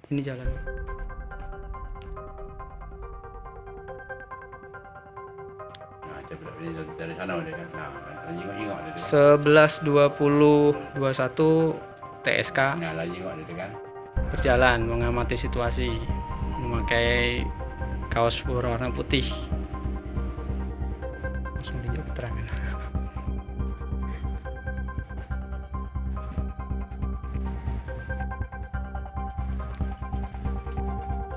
Ini jalan. Nah, dari sana udah kan. Nah, ingat dia kan. 11.20 21 TSK Nah, lagi ingat dia kan. berjalan mengamati situasi memakai kaos berwarna putih. Langsung dijawab keterangan.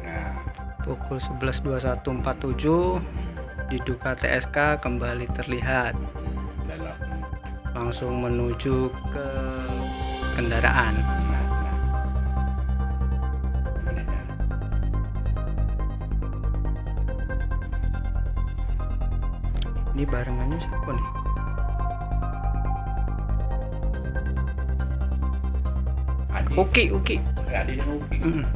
Nah, Pukul 11.21.47 diduga TSK kembali terlihat dan langsung menuju ke kendaraan. Ini barengannya siapa nih? Adik. Uki. Adik dan Uki.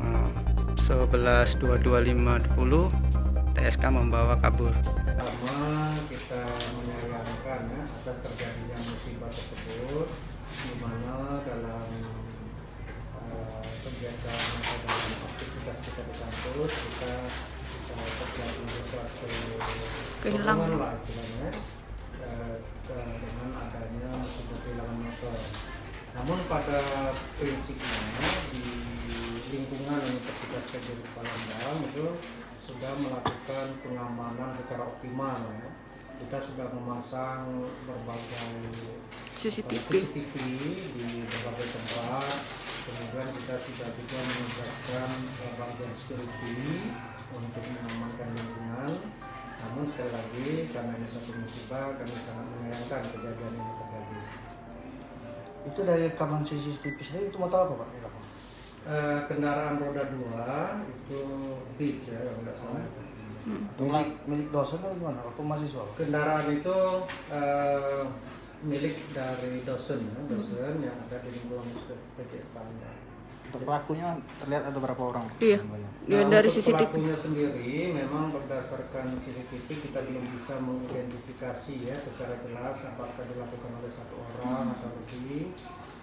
Nah, 11.22.520 TSK membawa kabur. Pertama, kita menyayangkan ya atas terjadinya musibah tersebut, di mana dalam kegiatan atau dalam aktivitas kita di kampus kita terjadi sesuatu kehilangan lah istilahnya dengan adanya musibah kehilangan motor. Namun pada prinsipnya di lingkungan Universitas PGRI Palembang itu sudah melakukan pengamanan secara optimal ya. Kita sudah memasang berbagai CCTV di berbagai tempat. Kemudian kita sudah juga menugaskan bagian security untuk mengamankan lingkungan. Namun sekali lagi karena ini suatu musibah, kami sangat menyayangkan kejadian ini terjadi. Itu dari rekaman CCTV sendiri itu motor apa Pak? Kendaraan roda 2 itu Beach ya kalau tidak salah. Milik dosen atau gimana? Atau mahasiswa? Kendaraan itu milik dari dosen yang ada di lingkungan PGRI Palembang. Untuk pelakunya terlihat ada berapa orang? Iya. Nah, Dari untuk CCTV. pelakunya sendiri memang berdasarkan CCTV kita belum bisa mengidentifikasi ya secara jelas apakah dilakukan oleh satu orang atau lebih.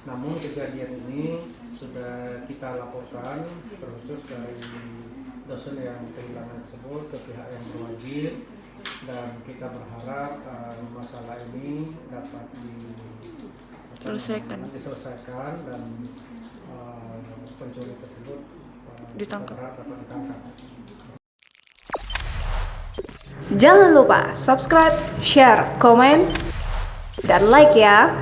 Namun kejadian ini sudah kita laporkan terkhusus dari dosen yang kehilangan tersebut ke pihak yang berwajib, dan kita berharap masalah ini dapat diselesaikan dan pencuri tersebut Ditangkap. dapat ditangkap. Jangan lupa subscribe, share, komen, dan like ya.